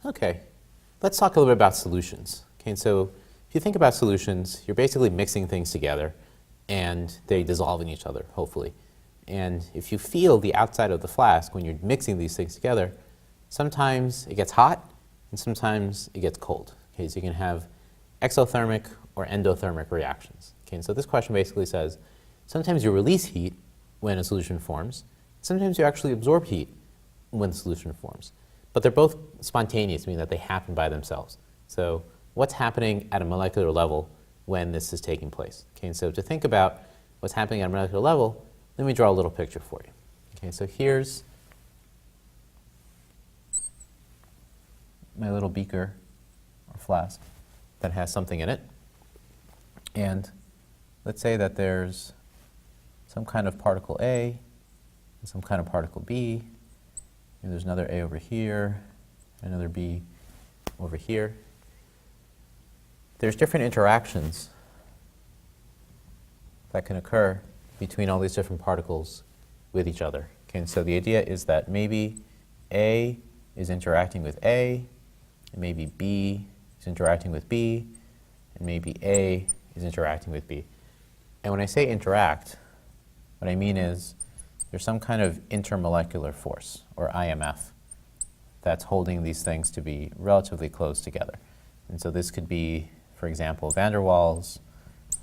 Okay, let's talk a little bit about solutions. Okay, and so if you think about solutions, you're basically mixing things together and they dissolve in each other, hopefully. And if you feel the outside of the flask when you're mixing these things together, sometimes it gets hot and sometimes it gets cold. Okay, so you can have exothermic or endothermic reactions. Okay, and so this question basically says, sometimes you release heat when a solution forms, sometimes you actually absorb heat when the solution forms. But they're both spontaneous, meaning that they happen by themselves. So what's happening at a molecular level when this is taking place? Okay, and so to think about what's happening at a molecular level, let me draw a little picture for you. Okay, so here's my little beaker or flask that has something in it. And let's say that there's some kind of particle A and some kind of particle B. And there's another A over here, another B over here. There's different interactions that can occur between all these different particles with each other. Okay, and so the idea is that maybe A is interacting with A, and maybe B is interacting with B, and maybe A is interacting with B. And when I say interact, what I mean is there's some kind of intermolecular force, or IMF, that's holding these things to be relatively close together. And so this could be, for example, van der Waals,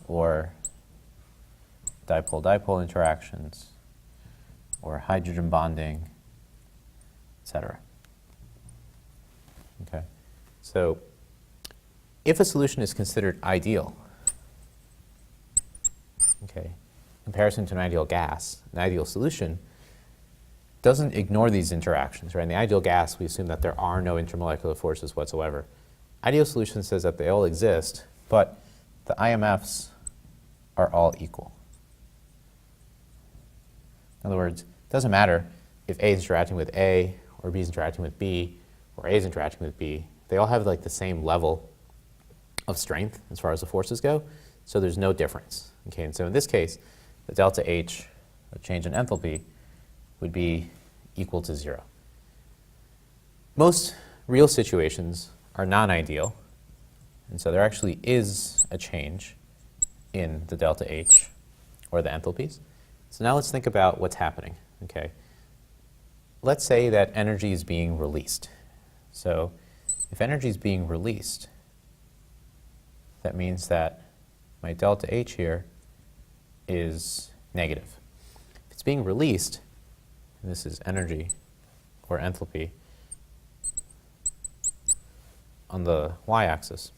or dipole-dipole interactions, or hydrogen bonding, etc. Okay, so if a solution is considered ideal, okay, in comparison to an ideal gas, an ideal solution doesn't ignore these interactions, right? In the ideal gas, we assume that there are no intermolecular forces whatsoever. Ideal solution says that they all exist, but the IMFs are all equal. In other words, it doesn't matter if A is interacting with A, or B is interacting with B, or A is interacting with B. They all have like the same level of strength as far as the forces go, so there's no difference. Okay, and so in this case, the delta H, or change in enthalpy, would be equal to 0. Most real situations are non-ideal, and so there actually is a change in the delta H, or the enthalpies. So now let's think about what's happening. Okay, let's say that energy is being released. So if energy is being released, that means that my delta H here is negative. If it's being released, and this is energy or enthalpy on the y-axis,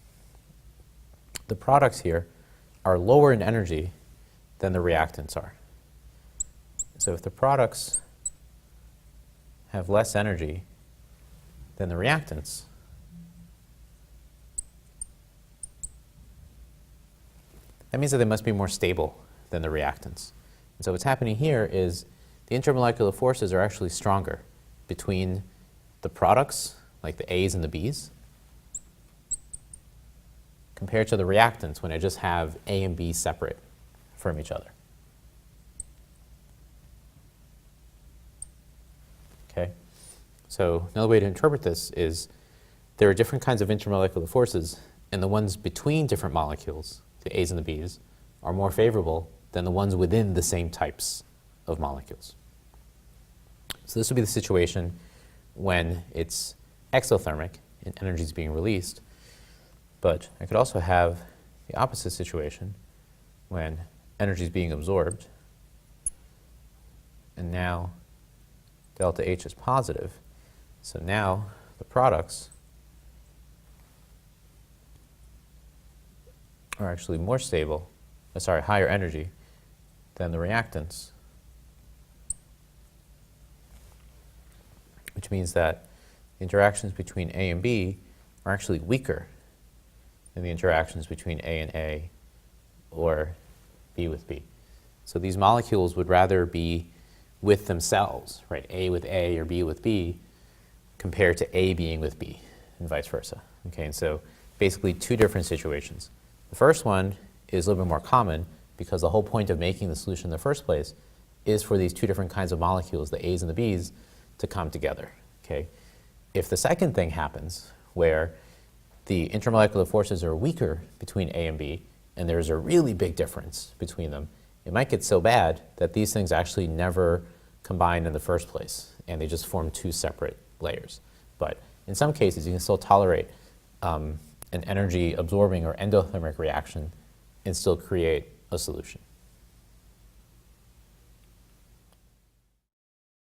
the products here are lower in energy than the reactants are. So if the products have less energy than the reactants, that means that they must be more stable than the reactants. And so what's happening here is the intermolecular forces are actually stronger between the products, like the A's and the B's, compared to the reactants when I just have A and B separate from each other. Okay? So another way to interpret this is there are different kinds of intermolecular forces, and the ones between different molecules, the A's and the B's, are more favorable than the ones within the same types of molecules. So this would be the situation when it's exothermic and energy is being released. But I could also have the opposite situation when energy is being absorbed, and now delta H is positive. So now the products are actually more stable, higher energy than the reactants, which means that the interactions between A and B are actually weaker than the interactions between A and A or B with B. So these molecules would rather be with themselves, right? A with A or B with B, compared to A being with B, and vice versa. Okay, and so basically two different situations. The first one is a little bit more common because the whole point of making the solution in the first place is for these two different kinds of molecules, the A's and the B's, to come together. Okay? If the second thing happens, where the intermolecular forces are weaker between A and B, and there's a really big difference between them, it might get so bad that these things actually never combine in the first place, and they just form two separate layers. But in some cases, you can still tolerate an energy absorbing or endothermic reaction and still create a solution.